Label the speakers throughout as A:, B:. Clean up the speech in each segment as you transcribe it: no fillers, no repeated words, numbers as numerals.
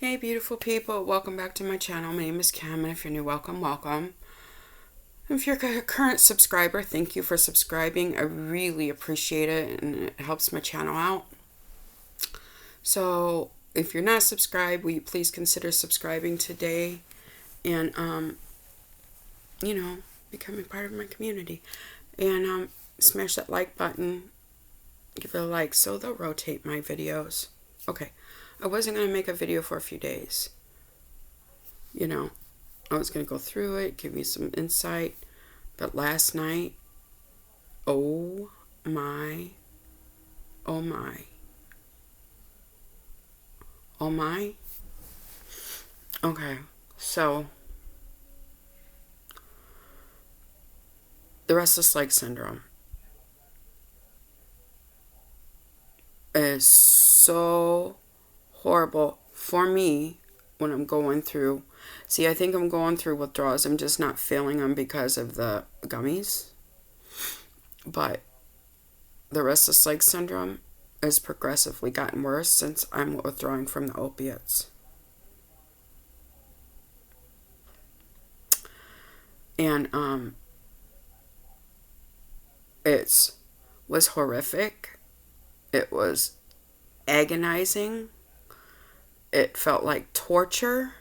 A: Hey beautiful people, welcome back to my channel. My name is Kim, and if you're new, welcome. If you're a current subscriber, thank you for subscribing. I really appreciate it, and it helps my channel out. So if you're not subscribed, will you please consider subscribing today and becoming part of my community, and smash that like button, give it a like so they'll rotate my videos. Okay, I wasn't going to make a video for a few days. I was going to go through it, give you some insight. But last night, oh my. Okay, so the restless leg syndrome is so horrible for me when I'm going through. See, I think I'm going through withdrawals. I'm just not feeling them because of the gummies. But the restless leg syndrome has progressively gotten worse since I'm withdrawing from the opiates. And it was horrific. It was agonizing. It felt like torture.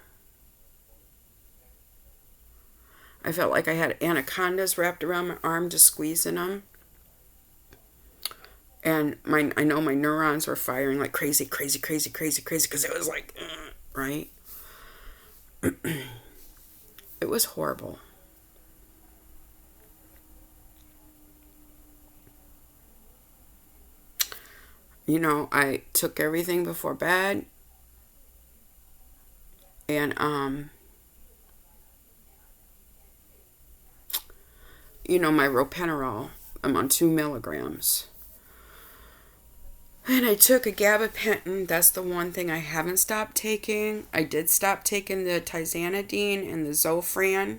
A: I felt like I had anacondas wrapped around my arm, just squeezing them. And I know my neurons were firing like crazy, because it was like, right? It was horrible. I took everything before bed. And, my ropenetrol, I'm on 2 milligrams. And I took a gabapentin. That's the one thing I haven't stopped taking. I did stop taking the tizanidine and the Zofran.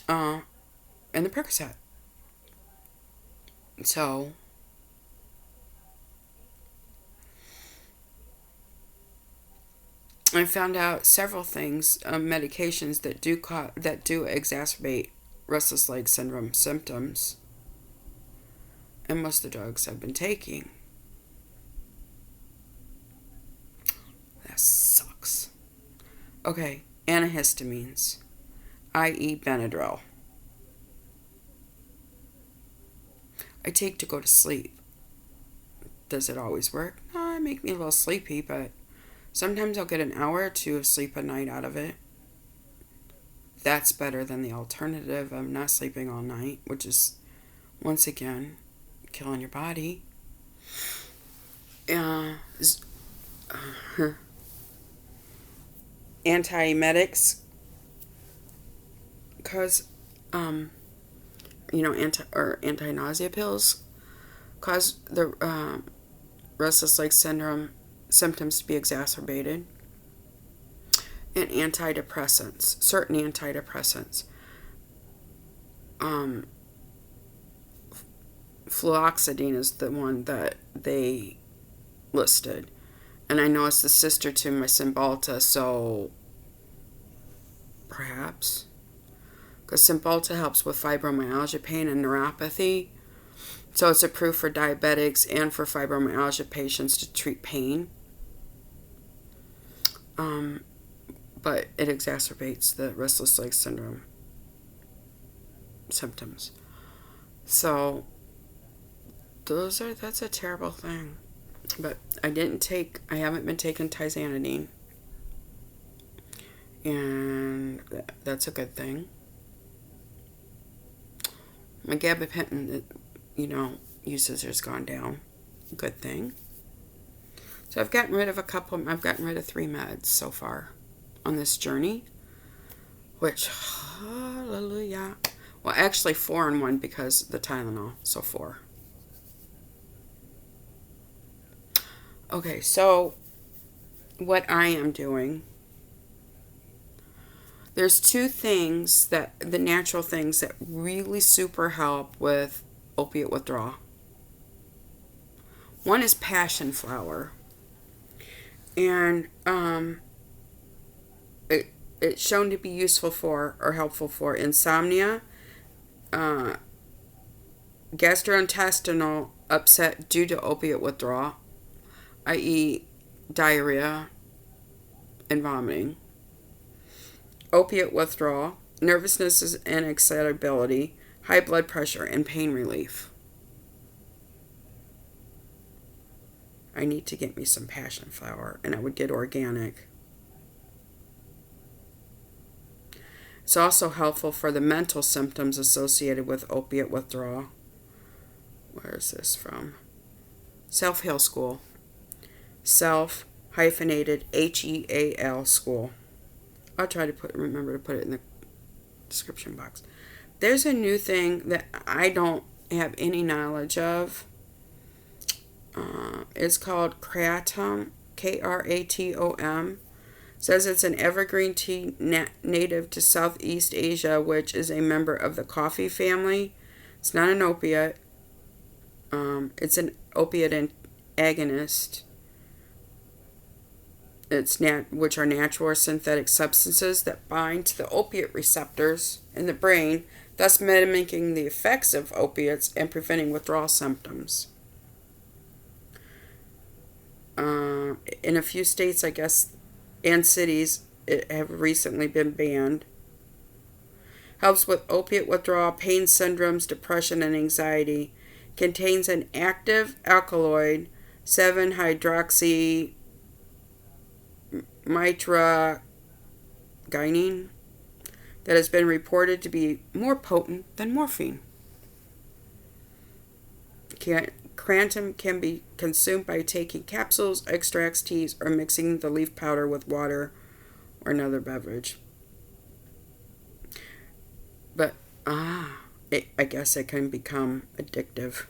A: And the Percocet. So I found out several things, medications that do exacerbate restless leg syndrome symptoms, and most of the drugs I've been taking. That sucks. Okay, antihistamines, i.e. Benadryl. I take to go to sleep. Does it always work? No, it makes me a little sleepy, but sometimes I'll get an hour or two of sleep a night out of it. That's better than the alternative of not sleeping all night, which is, once again, killing your body. Antiemetics, because, anti-nausea pills cause the restless leg syndrome symptoms to be exacerbated. And antidepressants, certain antidepressants. Fluoxetine is the one that they listed. And I know it's the sister to my Cymbalta, so perhaps. Because Cymbalta helps with fibromyalgia pain and neuropathy. So it's approved for diabetics and for fibromyalgia patients to treat pain. But it exacerbates the restless leg syndrome symptoms. So that's a terrible thing. But I haven't been taking tizanidine. And that's a good thing. My gabapentin, usage has gone down. Good thing. So I've gotten rid of 3 meds so far on this journey, which, hallelujah. Well, actually 4 in 1 because the Tylenol, so 4. Okay, so what I am doing, there's 2 things the natural things that really super help with opiate withdrawal. One is passion flower. And it's shown to be useful for or helpful for insomnia, uh, gastrointestinal upset due to opiate withdrawal, i.e., diarrhea and vomiting, opiate withdrawal, nervousness and excitability, high blood pressure, and pain relief. I need to get me some passion flower, and I would get organic. It's also helpful for the mental symptoms associated with opiate withdrawal. Where is this from? Self Heal School. Self hyphenated HEAL School. I'll try to remember to put it in the description box. There's a new thing that I don't have any knowledge of. It's called Kratom, Kratom. Says it's an evergreen tea native to Southeast Asia, which is a member of the coffee family. It's not an opiate. It's an opiate agonist. Which are natural or synthetic substances that bind to the opiate receptors in the brain, thus mimicking the effects of opiates and preventing withdrawal symptoms. In a few states, I guess, and cities, it have recently been banned. Helps with opiate withdrawal, pain syndromes, depression, and anxiety. Contains an active alkaloid, 7-hydroxymitragynine, that has been reported to be more potent than morphine. Kratom can be consumed by taking capsules, extracts, teas, or mixing the leaf powder with water or another beverage. But, I guess it can become addictive.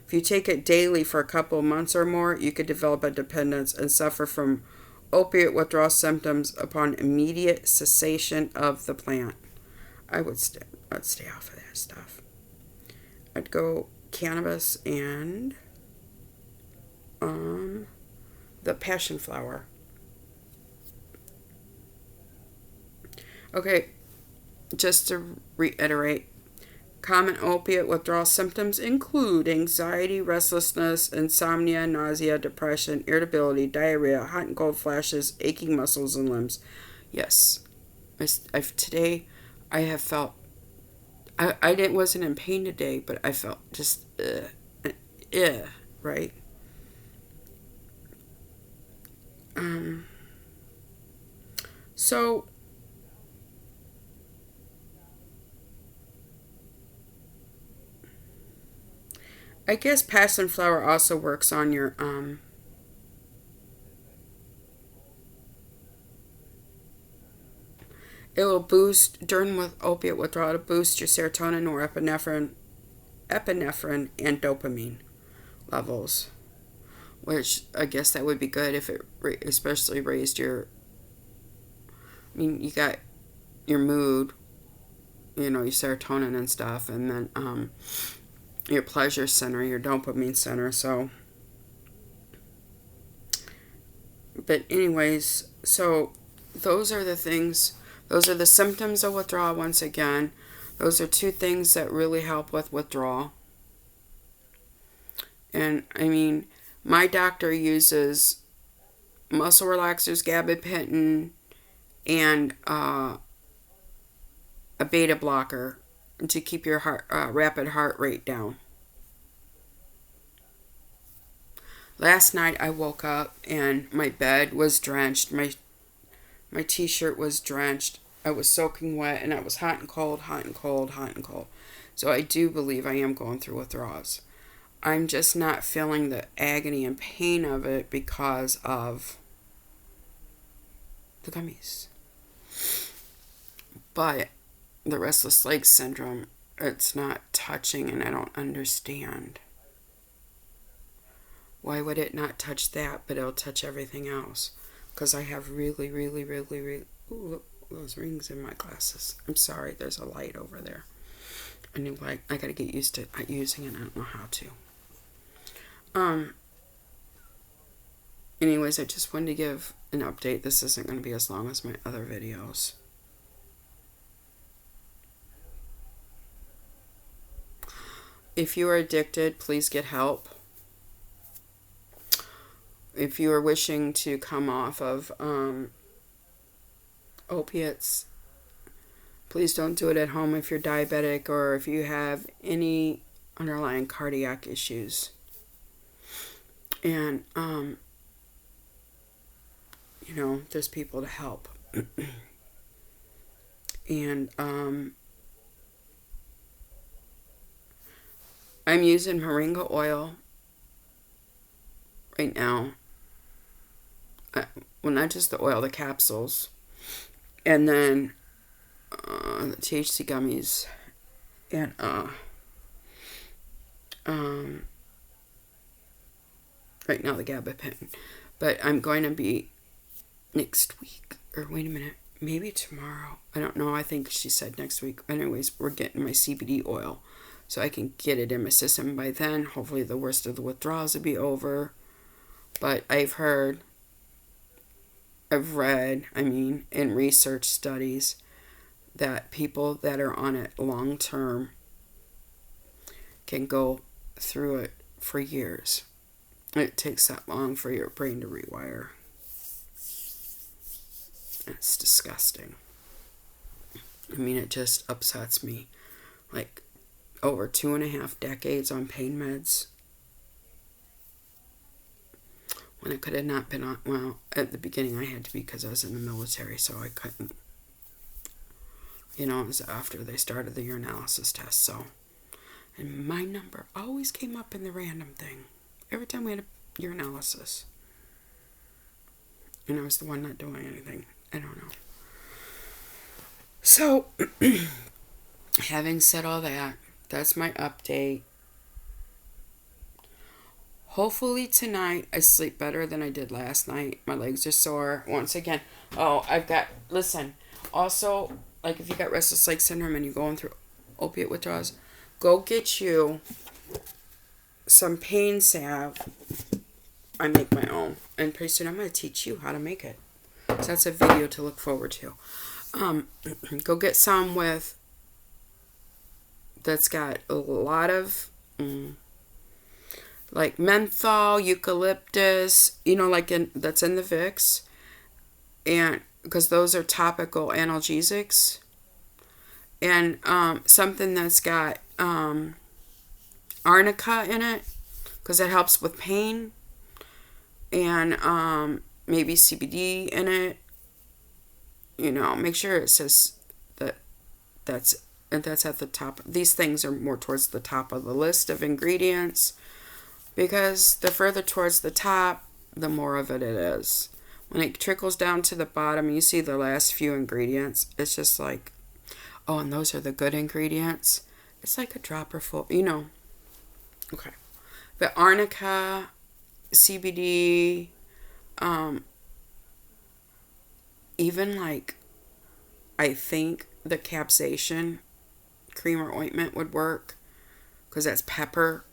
A: If you take it daily for a couple of months or more, you could develop a dependence and suffer from opiate withdrawal symptoms upon immediate cessation of the plant. I'd stay off of that stuff. I'd go cannabis and the passion flower. Okay, just to reiterate, common opiate withdrawal symptoms include anxiety, restlessness, insomnia, nausea, depression, irritability, diarrhea, hot and cold flashes, aching muscles and limbs. Yes, today I have felt, I wasn't in pain today, but I felt just, right? So, I guess passion flower also works on your, it will boost, during with opiate withdrawal, to boost your serotonin, norepinephrine, and dopamine levels. Which, I guess that would be good if it especially raised your, you got your mood, your serotonin and stuff, and then, your pleasure center, your dopamine center, so. But anyways, so those are the things, those are the symptoms of withdrawal once again. Those are two things that really help with withdrawal. And, my doctor uses muscle relaxers, gabapentin, and a beta blocker to keep your rapid heart rate down. Last night I woke up and my bed was drenched. My t-shirt was drenched. I was soaking wet and I was hot and cold, hot and cold, hot and cold. So I do believe I am going through withdrawals. I'm just not feeling the agony and pain of it because of the gummies. But the restless leg syndrome, it's not touching, and I don't understand. Why would it not touch that, but it'll touch everything else? Because I have really, really, really, really... Ooh, look, those rings in my glasses. I'm sorry, there's a light over there. A new light. I gotta get used to using it. I don't know how to. anyways, I just wanted to give an update. This isn't going to be as long as my other videos. If you are addicted, please get help. If you are wishing to come off of opiates, please don't do it at home if you're diabetic or if you have any underlying cardiac issues. And, there's people to help. And, I'm using moringa oil right now. Well, not just the oil, the capsules. And then the THC gummies. And right now the gabapentin. But I'm going to be next week. Or wait a minute. Maybe tomorrow. I don't know. I think she said next week. Anyways, we're getting my CBD oil. So I can get it in my system by then. Hopefully the worst of the withdrawals will be over. But I've read, in research studies, that people that are on it long term can go through it for years. It takes that long for your brain to rewire. It's disgusting. It just upsets me. Like, over 2.5 decades on pain meds. When I could have not been on, well, at the beginning I had to be because I was in the military, so I couldn't. It was after they started the urinalysis test, so. And my number always came up in the random thing. Every time we had a urinalysis. And I was the one not doing anything. I don't know. So, having said all that, that's my update. Hopefully tonight I sleep better than I did last night. My legs are sore. Once again, listen, also, like if you got restless leg syndrome and you're going through opiate withdrawals, go get you some pain salve. I make my own. And pretty soon I'm going to teach you how to make it. So that's a video to look forward to. Go get some that's got a lot of like menthol, eucalyptus, that's in the Vicks, and because those are topical analgesics, and something that's got arnica in it because it helps with pain, and maybe CBD in it. Make sure it says that's at the top. These things are more towards the top of the list of ingredients because the further towards the top, the more of it is. When it trickles down to the bottom, you see the last few ingredients. It's just like, oh, and those are the good ingredients. It's like a dropper full, Okay. But arnica, CBD, even like, I think the capsaicin cream or ointment would work because that's pepper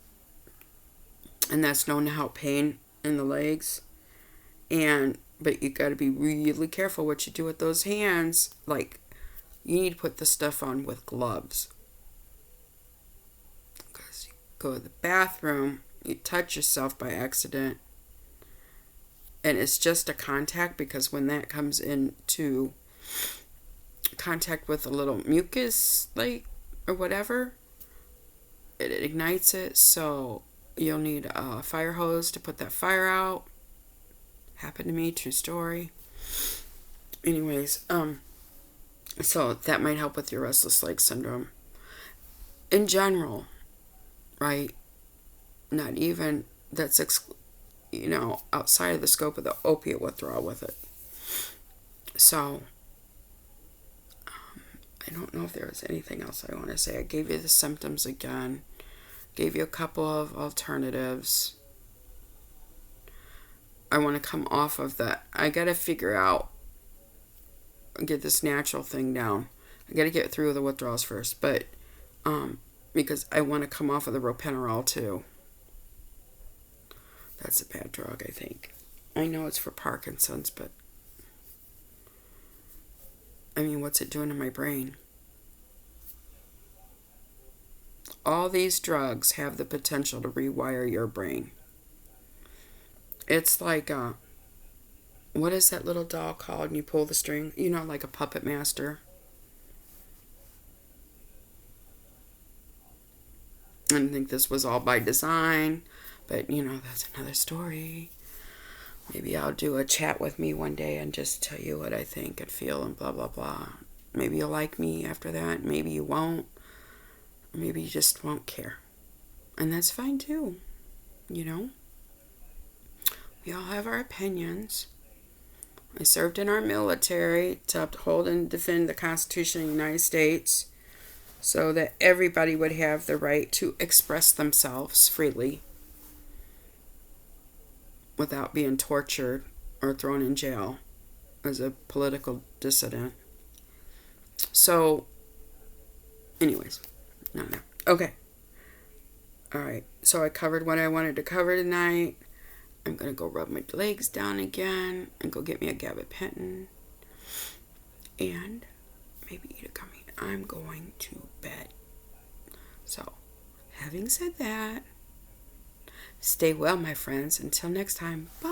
A: and that's known to help pain in the legs. But you got to be really careful what you do with those hands. Like, you need to put the stuff on with gloves because you go to the bathroom, you touch yourself by accident, and it's just a contact, because when that comes into contact with a little mucus, like, or whatever, it ignites it. So you'll need a fire hose to put that fire out. Happened to me, true story. Anyways, so that might help with your restless leg syndrome in general, right? Not even that's outside of the scope of the opiate withdrawal with it. So I don't know if there was anything else I want to say. I gave you the symptoms again. Gave you a couple of alternatives. I want to come off of that. I got to figure out, get this natural thing down. I got to get through the withdrawals first. But, because I want to come off of the ropenolol too. That's a bad drug, I think. I know it's for Parkinson's, but I mean, what's it doing to my brain? All these drugs have the potential to rewire your brain. It's like what is that little doll called? And you pull the string, like a puppet master. I think this was all by design, but that's another story. Maybe I'll do a chat with me one day and just tell you what I think and feel and blah, blah, blah. Maybe you'll like me after that. Maybe you won't. Maybe you just won't care. And that's fine too. We all have our opinions. I served in our military to uphold and defend the Constitution of the United States so that everybody would have the right to express themselves freely without being tortured or thrown in jail as a political dissident. So, anyways, no. Okay. All right. So I covered what I wanted to cover tonight. I'm going to go rub my legs down again and go get me a gabapentin and maybe eat a gummy. I'm going to bed. So, having said that, stay well, my friends. Until next time, bye.